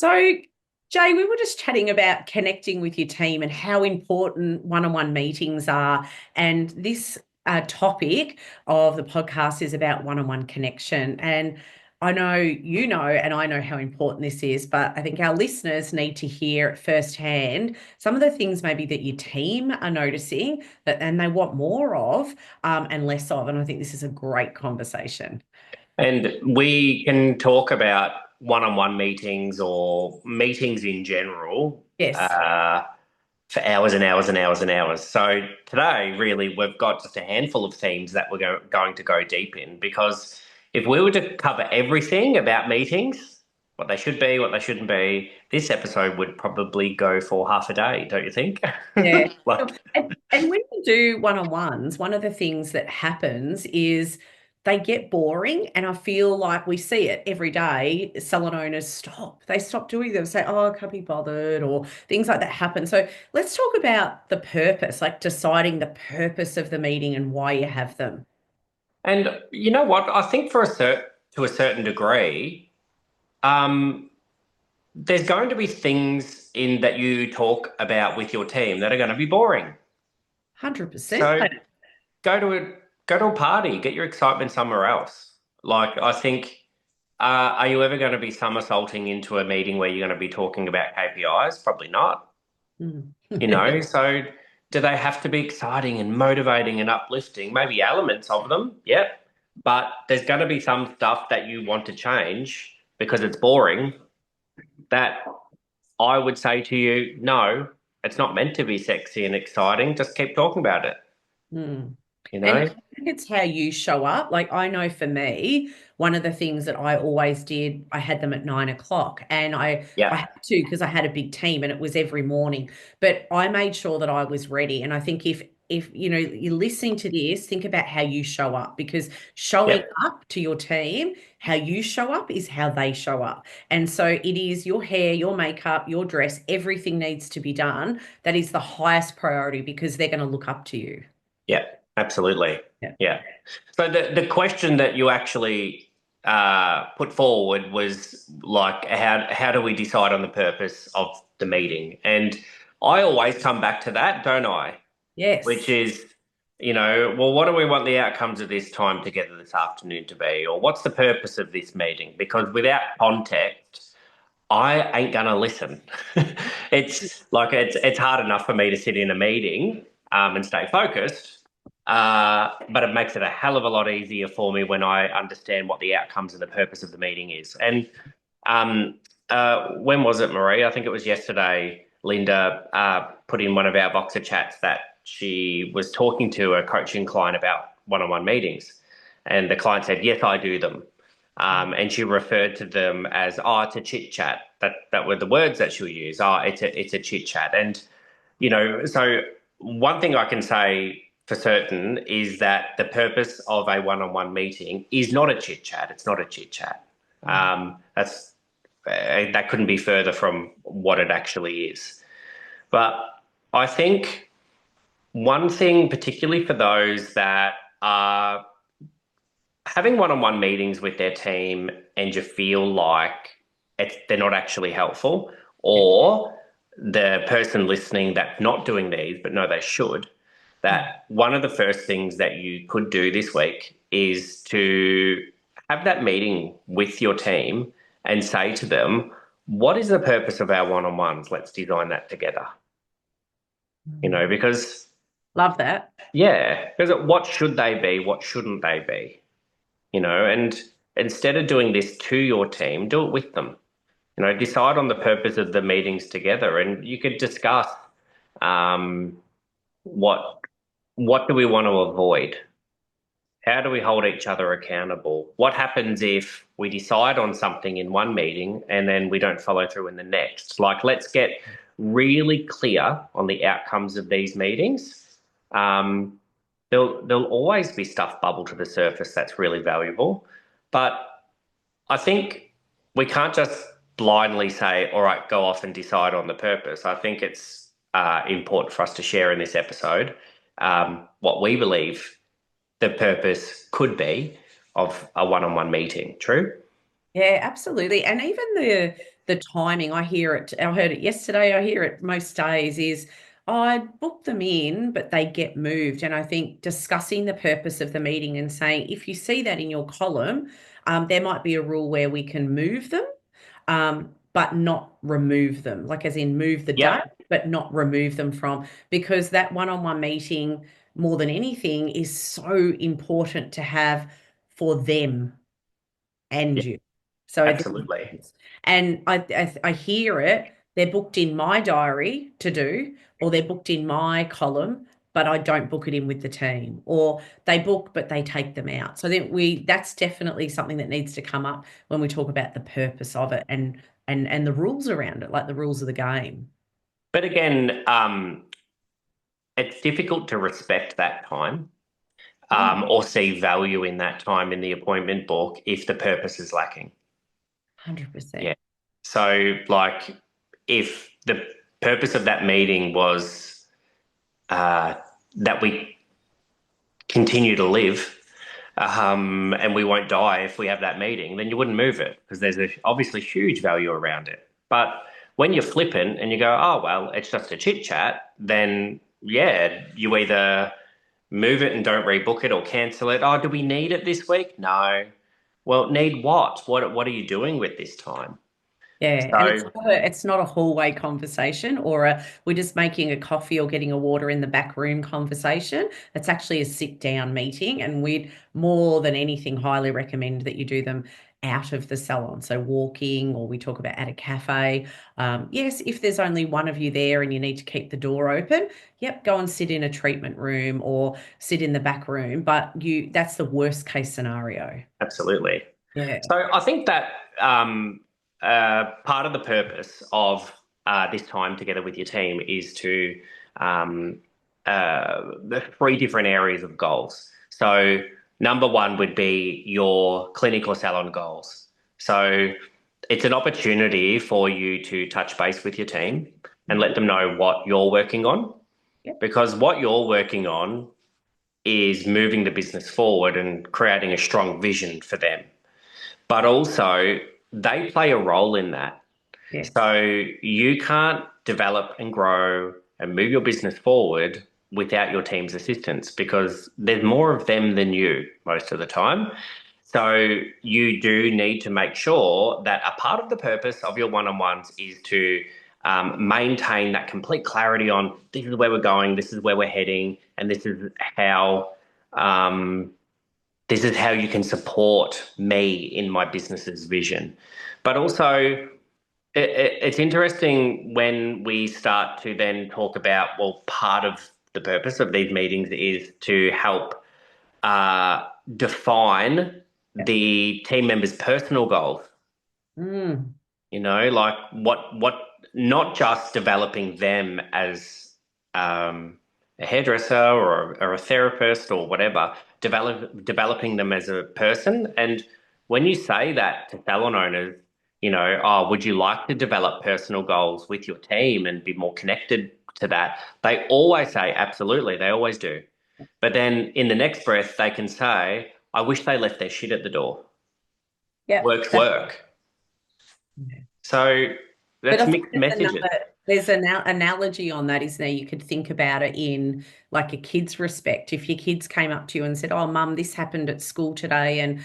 So, Jay, we were just chatting about connecting with your team and how important one-on-one meetings are. And this topic of the podcast is about one-on-one connection. And I know you know, and I know how important this is, but I think our listeners need to hear firsthand some of the things maybe that your team are noticing that and they want more of and less of. And I think this is a great conversation. And we can talk about one-on-one meetings or meetings in general Yes. for hours and hours and hours and hours. So today, really, we've got just a handful of themes that we're going to go deep in because if we were to cover everything about meetings, what they should be, what they shouldn't be, this episode would probably go for half a day, don't you think? Yeah. Like, And when you do one-on-ones, one of the things that happens is they get boring. And I feel like we see it every day. Salon owners stop. They stop doing them, say, oh, I can't be bothered, or things like that happen. So let's talk about the purpose, like deciding the purpose of the meeting and why you have them. and you know what? I think to a certain degree, um, there's going to be things in that you talk about with your team that are going to be boring. 100%. So go to a go to a party, get your excitement somewhere else. Like I think, are you ever going to be somersaulting into a meeting where you're going to be talking about KPIs? Probably not. Mm. So do they have to be exciting and motivating and uplifting? Maybe elements of them, yep. But there's going to be some stuff that you want to change because it's boring that I would say to you, no, it's not meant to be sexy and exciting. Just keep talking about it, Mm. you And I know? think it's how you show up. Like I know for me, one of the things that I always did, I had them at 9 o'clock, and I Yeah, had to because I had a big team and it was every morning. But I made sure that I was ready. And I think if you know you're listening to this, think about how you show up because showing yep, up to your team, how you show up is how they show up. And so it is your hair, your makeup, your dress, everything needs to be done. That is the highest priority because they're going to look up to you. yep, absolutely. Yeah. Yeah. So the question that you actually put forward was like, how do we decide on the purpose of the meeting? And I always come back to that, don't I? Which Yes. is, well, what do we want the outcomes of this time together this afternoon to be? Or what's the purpose of this meeting? Because without context, I ain't gonna listen. It's hard enough for me to sit in a meeting and stay focused, but it makes it a hell of a lot easier for me when I understand what the outcomes and the purpose of the meeting is. And um, when was it, Marie? I think it was yesterday. Linda put in one of our Voxer chats that she was talking to a coaching client about one-on-one meetings, and the client said, "Yes, I do them." And she referred to them as, "Oh, it's a chit chat." That were the words that she'll use. "Oh, it's a chit chat." And so one thing I can say for certain is that the purpose of a one-on-one meeting is not a chit chat. It's not a chit chat. That's that couldn't be further from what it actually is. But I think one thing, particularly for those that are having one-on-one meetings with their team and you feel like they're not actually helpful, or the person listening that's not doing these but know they should, that one of the first things that you could do this week is to have that meeting with your team and say to them, what is the purpose of our one-on-ones? Let's design that together. Because Love that. yeah, because what should they be? What shouldn't they be? And instead of doing this to your team, do it with them. Decide on the purpose of the meetings together, and you could discuss um, what what do we want to avoid? How do we hold each other accountable? What happens if we decide on something in one meeting and then we don't follow through in the next? Like, let's get really clear on the outcomes of these meetings. Um, there'll always be stuff bubble to the surface that's really valuable, but I think we can't just blindly say, all right, go off and decide on the purpose. I think it's important for us to share in this episode what we believe the purpose could be of a one-on-one meeting. True? Yeah, absolutely. And even the timing, I hear it, I heard it yesterday, I hear it most days is I book them in, but they get moved. And I think discussing the purpose of the meeting and saying, if you see that in your column, there might be a rule where we can move them, but not remove them, like as in move the date, Yep. but not remove them from, because that one-on-one meeting, more than anything, is so important to have for them and Yeah, you. So I think, absolutely. and I hear it. They're booked in my diary to do, or they're booked in my column, but I don't book it in with the team, or they book but they take them out. So then that's definitely something that needs to come up when we talk about the purpose of it and the rules around it, like the rules of the game. But again, it's difficult to respect that time, Mm, or see value in that time in the appointment book if the purpose is lacking. Yeah. 100%. So, like, if the purpose of that meeting was uh, that we continue to live, and we won't die if we have that meeting, then you wouldn't move it because there's obviously huge value around it. But when you're flippant and you go, oh, well, it's just a chit chat, then yeah, you either move it and don't rebook it or cancel it. Oh, do we need it this week? No. Well, need what? What are you doing with this time? Yeah, and So it's not a hallway conversation or we're just making a coffee or getting a water in the back room conversation. It's actually a sit down meeting, and we'd more than anything highly recommend that you do them out of the salon. So walking, or we talk about at a cafe. Yes, if there's only one of you there and you need to keep the door open, yep, go and sit in a treatment room or sit in the back room. But that's the worst case scenario. absolutely. Yeah. So I think that part of the purpose of this time together with your team is to um, the three different areas of goals. So number one would be your clinic or salon goals. So it's an opportunity for you to touch base with your team and let Mhm. them know what you're working on, Yep. because what you're working on is moving the business forward and creating a strong vision for them. But also, they play a role in that. Yes. So you can't develop and grow and move your business forward without your team's assistance, because there's more of them than you most of the time. So you do need to make sure that a part of the purpose of your one-on-ones is to maintain that complete clarity on this is where we're going, this is where we're heading, and um, this is how you can support me in my business's vision. But also, it's interesting when we start to then talk about, well, part of the purpose of these meetings is to help define Yep. the team members' personal goals. Mm, Like not just developing them as a hairdresser or a therapist or whatever, developing them as a person. And when you say that to salon owners, oh, would you like to develop personal goals with your team and be more connected to that? They always say, absolutely, they always do. But then in the next breath, they can say, I wish they left their shit at the door. yep. Work's work. Yeah. So But I that's think mixed messages. there's an analogy on that, isn't there? You could think about it in like a kid's respect. If your kids came up to you and said, "Oh, mum, this happened at school today, and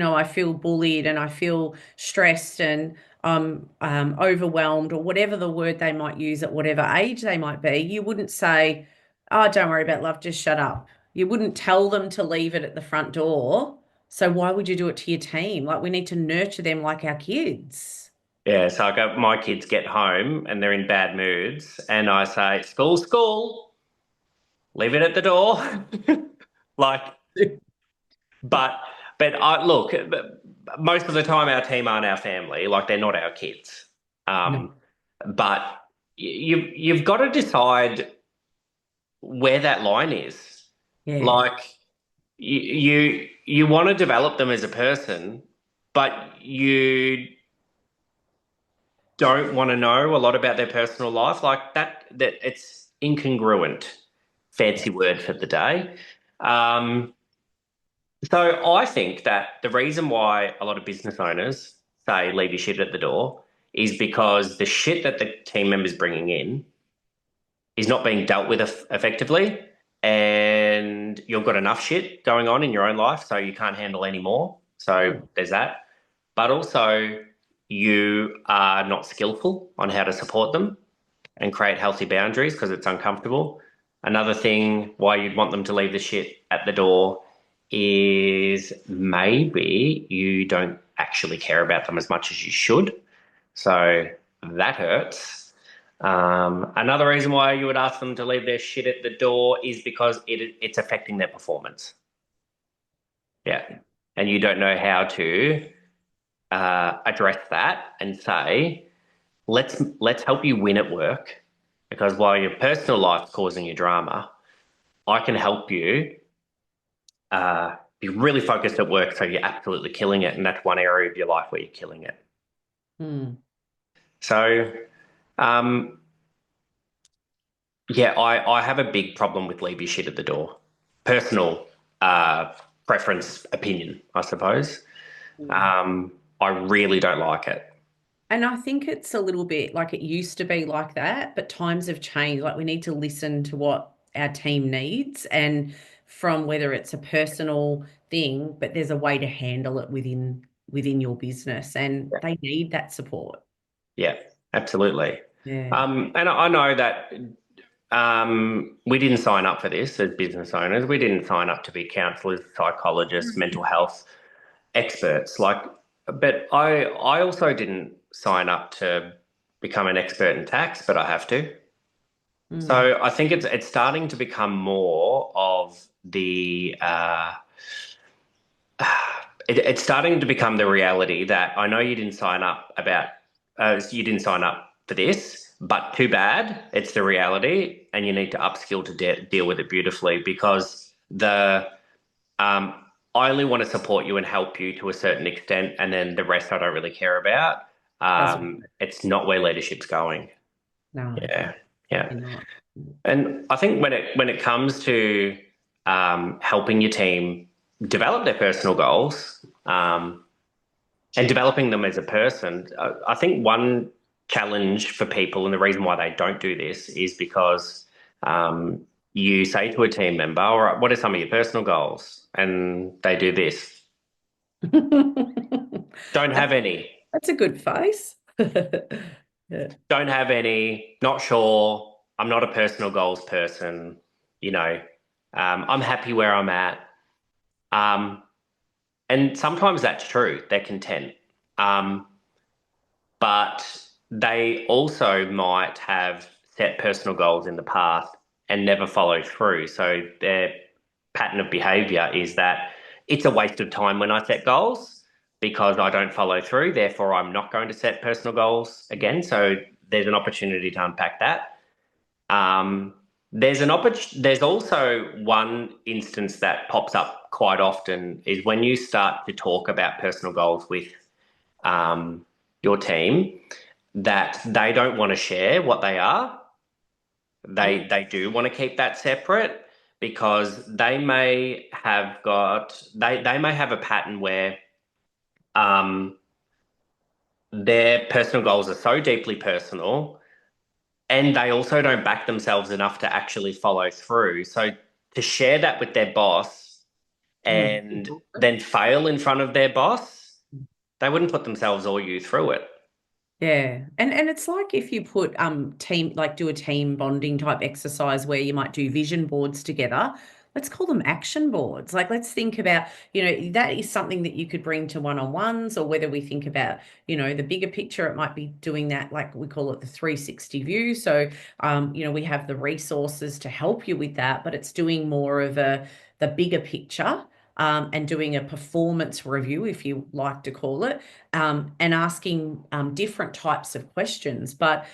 I feel bullied and I feel stressed and I'm overwhelmed," or whatever the word they might use at whatever age they might be, you wouldn't say, "Oh, don't worry about love, just shut up." You wouldn't tell them to leave it at the front door. So why would you do it to your team? Like we need to nurture them like our kids. Yeah, so I go, my kids get home and they're in bad moods, and I say, school, school, leave it at the door. Like, but, but I look, most of the time our team aren't our family, like they're not our kids. No. Um, but you've got to decide where that line is. Yeah. Like, you want to develop them as a person, but you don't want to know a lot about their personal life, like that it's incongruent. Yeah. Fancy word for the day. Um, so I think that the reason why a lot of business owners say leave your shit at the door is because the shit that the team member's bringing in is not being dealt with effectively, and you've got enough shit going on in your own life, so you can't handle any more. So Mm. there's that. But also, you are not skillful on how to support them and create healthy boundaries because it's uncomfortable. Another thing why you'd want them to leave the shit at the door is maybe you don't actually care about them as much as you should. So that hurts. Another reason why you would ask them to leave their shit at the door is because it's affecting their performance. Yeah. And you don't know how to address that and say, let's help you win at work because while your personal life's causing you drama, I can help you be really focused at work so you're absolutely killing it. And that's one area of your life where you're killing it. Mm. So, um, yeah, I have a big problem with leave your shit at the door. Personal uh, preference, opinion, I suppose. Mm. I really don't like it. And I think it's a little bit like it used to be like that, but times have changed. Like we need to listen to what our team needs and from whether it's a personal thing, but there's a way to handle it within your business and they need that support. Yeah, absolutely. Yeah. And I know that we didn't sign up for this as business owners. We didn't sign up to be counselors, psychologists, mental health experts. But I also didn't sign up to become an expert in tax, but I have to. Mm. So I think it's starting to become more of the it's starting to become the reality that I know you didn't sign up for this, but too bad, it's the reality, and you need to upskill to deal with it beautifully because the um, I only want to support you and help you to a certain extent, and then the rest I don't really care about. Doesn't It's not where leadership's going. no, Yeah, yeah. you're not. And I think when it comes to helping your team develop their personal goals and developing them as a person, I think one challenge for people and the reason why they don't do this is because um, you say to a team member, "All right, what are some of your personal goals?" And they do this. Don't have any. That's a good face. Yeah. Don't have any. Not sure. I'm not a personal goals person. You know, I'm happy where I'm at. Um, and sometimes that's true. They're content. Um, but they also might have set personal goals in the past and never follow through. So their pattern of behavior is that it's a waste of time when I set goals because I don't follow through. Therefore, I'm not going to set personal goals again. So there's an opportunity to unpack that. Um, there's also one instance that pops up quite often is when you start to talk about personal goals with um, your team that they don't want to share what they are. Mm. They do want to keep that separate because they may have a pattern where um, their personal goals are so deeply personal and they also don't back themselves enough to actually follow through. So to share that with their boss Mm. and then fail in front of their boss, they wouldn't put themselves or you through it. Yeah. And it's like if you put team like do a team bonding type exercise where you might do vision boards together. Let's call them action boards. Like let's think about, that is something that you could bring to one-on-ones or whether we think about, the bigger picture, it might be doing that like we call it the 360 view. So we have the resources to help you with that, but it's doing more of the bigger picture. And doing a performance review, if you like to call it, and asking different types of questions. But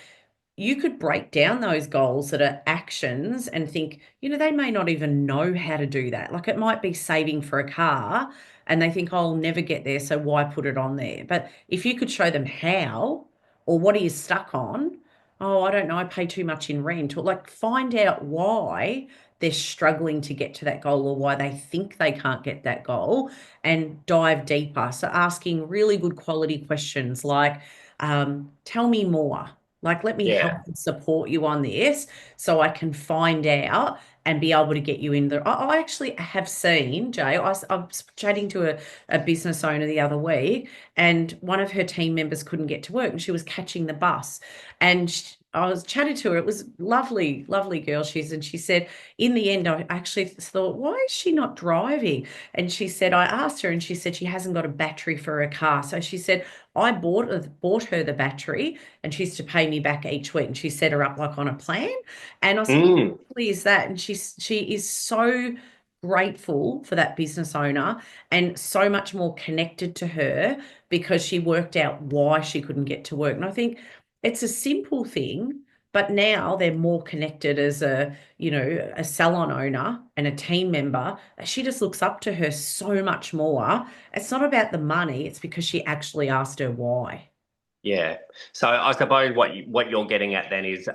you could break down those goals that are actions and think, they may not even know how to do that. Like it might be saving for a car and they think, oh, I'll never get there, so why put it on there? But if you could show them how or what are you stuck on? Oh, I don't know, I pay too much in rent, or like find out why they're struggling to get to that goal or why they think they can't get that goal, and dive deeper. So asking really good quality questions like, tell me more. Like, let me help Yeah. and support you on this so I can find out and be able to get you in there. I actually have seen, Jay, I was chatting to a business owner the other week, and one of her team members couldn't get to work and she was catching the bus. And I was chatting to her. It was lovely, lovely girl she is. And she said, in the end, I actually thought, why is she not driving? And she said, I asked her and she said she hasn't got a battery for her car. So she said, I bought her the battery and she's to pay me back each week. And she set her up like on a plan. And I said, how Mm. lovely is that? And she is so grateful for that business owner and so much more connected to her because she worked out why she couldn't get to work. And I think it's a simple thing, but now they're more connected as a salon owner and a team member. She just looks up to her so much more. It's not about the money, it's because she actually asked her why. Yeah. So I suppose what you're getting at then is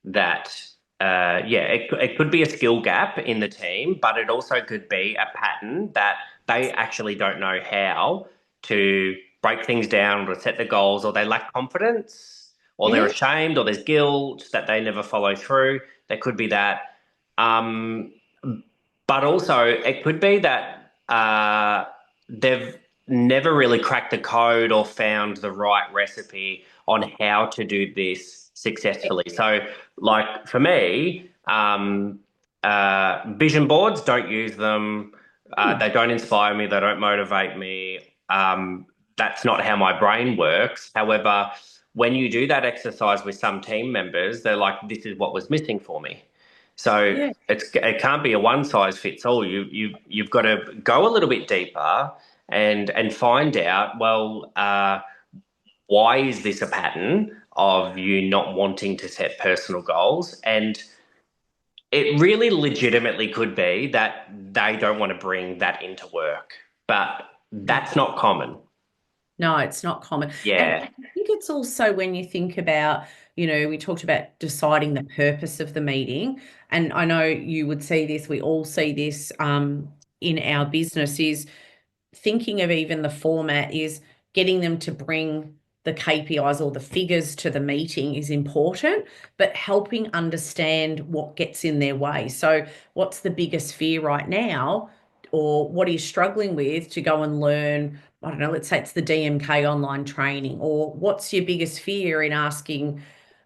that yeah, it could be a skill gap in the team, but it also could be a pattern that they actually don't know how to break things down or set the goals, or they lack confidence, or they're Yeah, ashamed, or there's guilt that they never follow through. There could be that. Um, but also, it could be that they've never really cracked the code or found the right recipe on how to do this successfully. So, like for me, vision boards, don't use them. mm, They don't inspire me. They don't motivate me. That's not how my brain works. However, when you do that exercise with some team members, they're like, "This is what was missing for me." So yeah, it can't be a one size fits all. You've got to go a little bit deeper and find out, well, why is this a pattern of you not wanting to set personal goals? And it really legitimately could be that they don't want to bring that into work, but yeah. that's not common. No, it's not common. And I Yeah. think it's also when you think about, we talked about deciding the purpose of the meeting. And I know you would see this, we all see this in our business, is thinking of even the format is getting them to bring the KPIs or the figures to the meeting is important, but helping understand what gets in their way. So, what's the biggest fear right now, or what are you struggling with to go and learn? I don't know, let's say it's the DMK online training, or what's your biggest fear in asking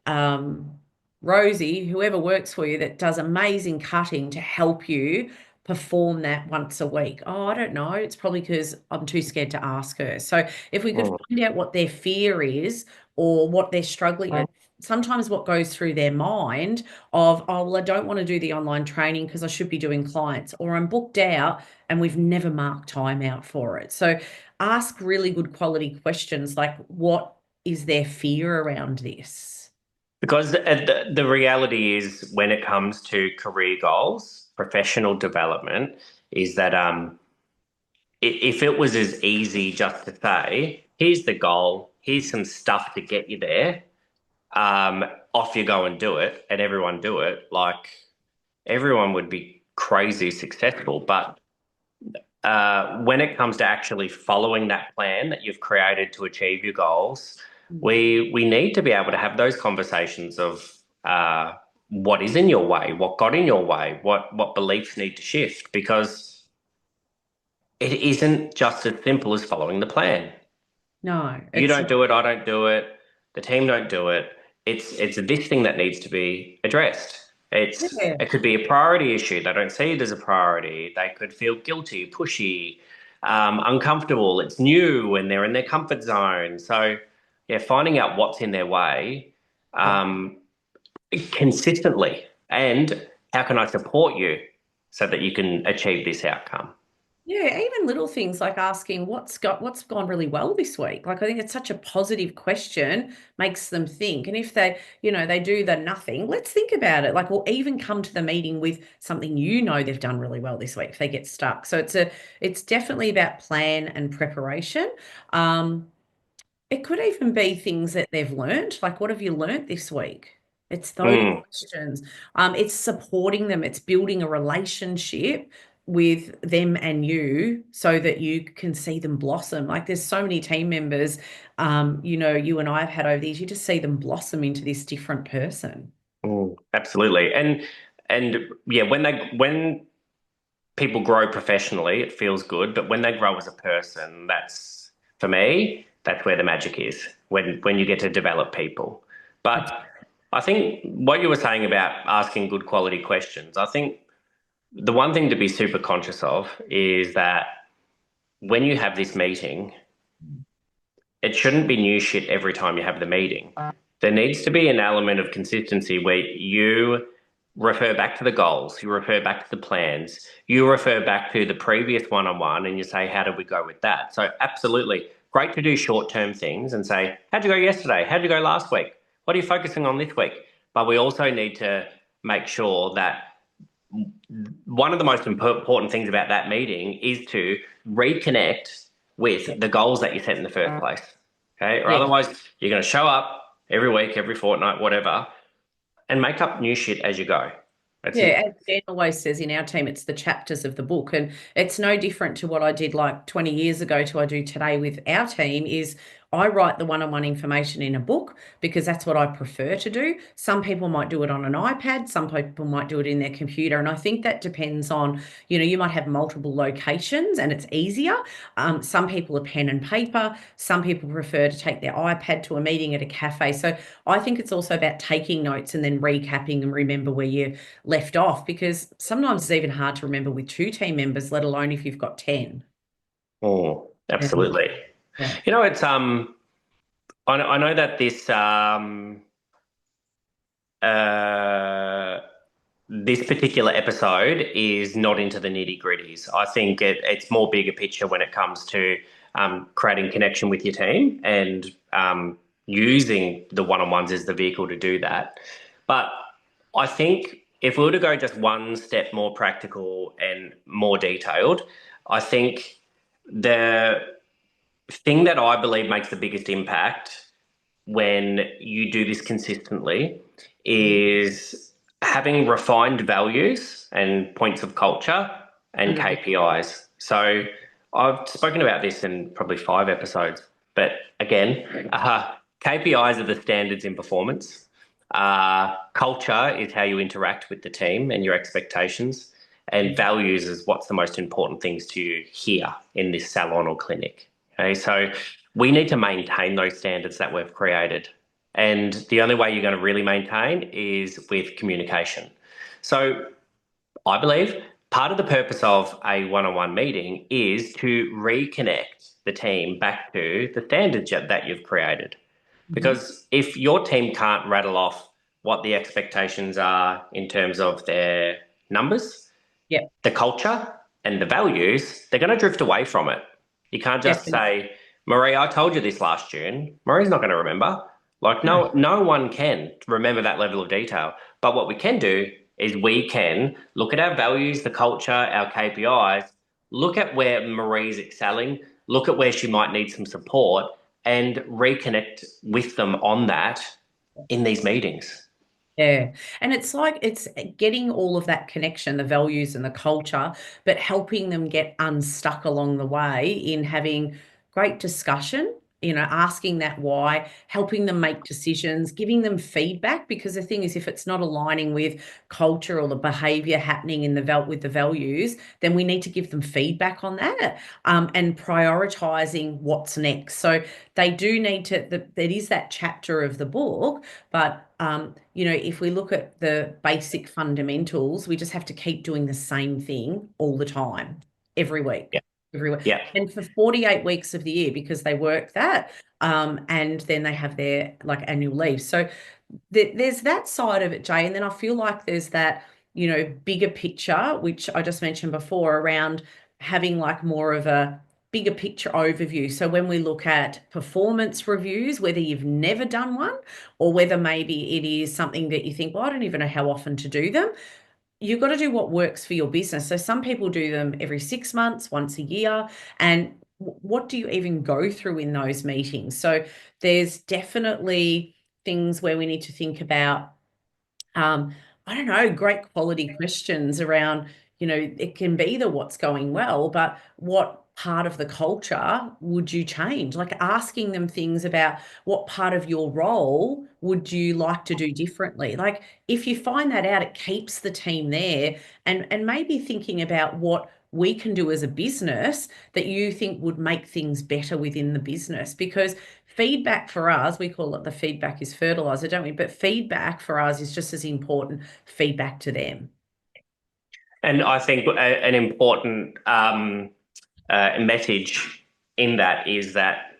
um, Rosie, whoever works for you that does amazing cutting, to help you perform that once a week? Oh, I don't know. It's probably because I'm too scared to ask her. So if we could Mm. find out what their fear is or what they're struggling with, sometimes what goes through their mind of, oh, well, I don't want to do the online training because I should be doing clients, or I'm booked out and we've never marked time out for it. So ask really good quality questions like, what is their fear around this? Because the reality is, when it comes to career goals, professional development, is that if it was as easy just to say, here's the goal, here's some stuff to get you there, off you go and do it, and everyone do it, like everyone would be crazy successful. But when it comes to actually following that plan that you've created to achieve your goals, we need to be able to have those conversations of what is in your way, what got in your way, what beliefs need to shift, because it isn't just as simple as following the plan. No, You it's don't do it, I don't do it, the team don't do it. It's this thing that needs to be addressed. yeah. It could be a priority issue. They don't see it as a priority. They could feel guilty, pushy, uncomfortable. It's new and they're in their comfort zone. So yeah, finding out what's in their way Yeah. um, consistently, and how can I support you so that you can achieve this outcome. Yeah, even little things like asking what's gone really well this week. Like, I think it's such a positive question, makes them think. And if they do the nothing, let's think about it. Like, or even come to the meeting with something they've done really well this week if they get stuck. So it's definitely about plan and preparation. Um, it could even be things that they've learned. Like, what have you learned this week? It's those Mm. questions. It's supporting them. It's building a relationship with them and you so that you can see them blossom. Like there's so many team members, you and I have had over these, you just see them blossom into this different person. Mm. Absolutely. And yeah, when people grow professionally, it feels good, but when they grow as a person, that's for me, that's where the magic is. When you get to develop people. It's, But I think what you were saying about asking good quality questions, I think the one thing to be super conscious of is that when you have this meeting, it shouldn't be new shit every time you have the meeting. There needs to be an element of consistency where you refer back to the goals, you refer back to the plans, you refer back to the previous one on one, and you say, how did we go with that? So, absolutely great to do short term things and say, how'd you go yesterday? How'd you go last week? What are you focusing on this week? But we also need to make sure that one of the most important things about that meeting is to reconnect with the goals that you set in the first place. Okay. Or yeah. otherwise, you're going to show up every week, every fortnight, whatever, and make up new shit as you go. That's Yeah, it. as Dan always says in our team, it's the chapters of the book. And it's no different to what I did like 20 years ago to I do today with our team is I write the one-on-one information in a book because that's what I prefer to do. Some people might do it on an iPad, some people might do it in their computer. And I think that depends on, you might have multiple locations and it's easier. Some people are pen and paper. Some people prefer to take their iPad to a meeting at a cafe. So I think it's also about taking notes and then recapping and remember where you left off because sometimes it's even hard to remember with two team members, let alone if you've got 10. Oh, Yeah. absolutely. Yeah. You know, it's I know that uh this particular episode is not into the nitty gritties. I think it's more bigger picture when it comes to creating connection with your team and using the one on ones as the vehicle to do that. But I think if we were to go just one step more practical and more detailed, I think the thing that I believe makes the biggest impact when you do this consistently is having refined values and points of culture and 100%. KPIs. So I've spoken about this in probably 5 episodes, but again, KPIs are the standards in performance. Culture is how you interact with the team and your expectations, and values is what's the most important things to you here in this salon or clinic. Okay, so we need to maintain those standards that we've created. And the only way you're going to really maintain is with communication. So I believe part of the purpose of a one on one meeting is to reconnect the team back to the standards that you've created. Mhm. Because if your team can't rattle off what the expectations are in terms of their numbers, Yep, the culture and the values, they're going to drift away from it. You can't just definitely. say, Marie, I told you this last June. Marie's not going to remember. Like No. no one can remember that level of detail. But what we can do is we can look at our values, the culture, our KPIs, look at where Marie's excelling, look at where she might need some support and reconnect with them on that in these meetings. Yeah. And it's like it's getting all of that connection, the values and the culture, but helping them get unstuck along the way in having great discussion, asking that why, helping them make decisions, giving them feedback. Because the thing is, if it's not aligning with culture or the behavior happening in with the values, then we need to give them feedback on that, and prioritizing what's next. So they do need to, that is that chapter of the book, but if we look at the basic fundamentals, we just have to keep doing the same thing all the time, every week, Yeah. every week, Yeah. and for 48 weeks of the year because they work that, and then they have their like annual leave. So there's that side of it, Jay, and then I feel like there's that, bigger picture, which I just mentioned before around having like more of a bigger picture overview. So when we look at performance reviews, whether you've never done one or whether maybe it is something that you think, well, I don't even know how often to do them, you've got to do what works for your business. So some people do them every 6 months, once a year. And what do you even go through in those meetings? So there's definitely things where we need to think about. um, I don't know, great quality questions around, it can be the what's going well, but what part of the culture would you change? Like asking them things about what part of your role would you like to do differently? Like if you find that out, it keeps the team there, and maybe thinking about what we can do as a business that you think would make things better within the business. Because feedback for us, we call it the feedback is fertilizer, don't we? But feedback for us is just as important feedback to them. And I think an important message in that is that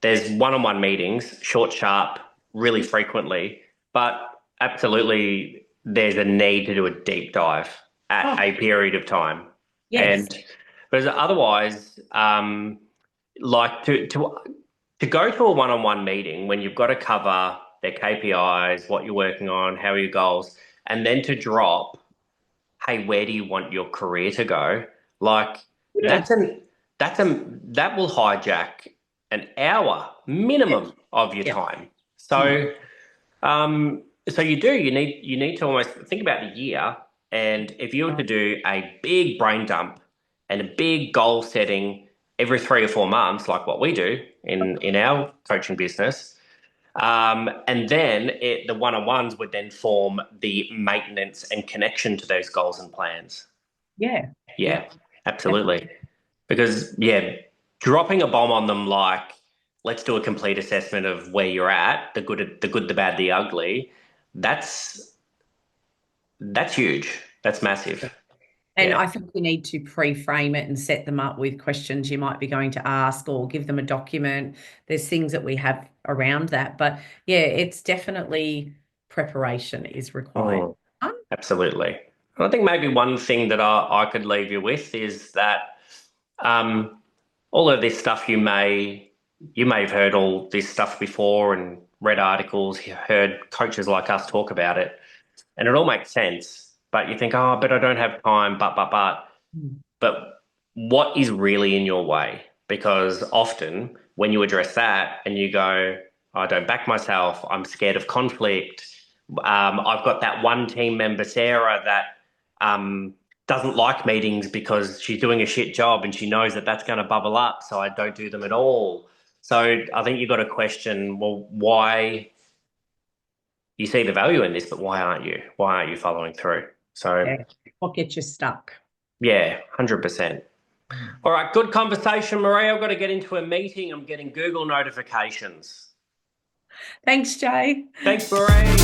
there's one-on-one meetings, short, sharp, really frequently, but absolutely there's a need to do a deep dive at Oh, a period of time. yes. And because otherwise, like to go to a one-on-one meeting when you've got to cover their KPIs, what you're working on, how are your goals, and then to drop, hey, where do you want your career to go? Like Yeah. that's an that will hijack an hour minimum of your Yeah. time. Mm. So you need to almost think about the year, and if you were to do a big brain dump and a big goal setting every 3 or 4 months, like what we do in our coaching business, and then the one-on-ones would then form the maintenance and connection to those goals and plans. Yeah. Yeah, Yep. absolutely. Because yeah, dropping a bomb on them like, let's do a complete assessment of where you're at, the good, the bad, the ugly. That's that's huge. That's massive. And Yeah. I think you need to pre-frame it and set them up with questions you might be going to ask, or give them a document. There's things that we have around that. But yeah, it's definitely preparation is required. Oh, absolutely. And I think maybe one thing that I could leave you with is that um, all of this stuff you may have heard all this stuff before and read articles, you heard coaches like us talk about it, and it all makes sense. But you think, oh, but I don't have time, but. Mm. But what is really in your way? Because often when you address that and you go, I don't back myself, I'm scared of conflict. I've got that one team member, Sarah, that um, doesn't like meetings because she's doing a shit job and she knows that that's going to bubble up. So I don't do them at all. So I think you've got to question, well, why you see the value in this, but why aren't you? Why aren't you following through? So Yeah. What gets you stuck? yeah, 100%. All right, good conversation, Maria. I've got to get into a meeting. I'm getting Google notifications. Thanks, Jay. Thanks, Maria.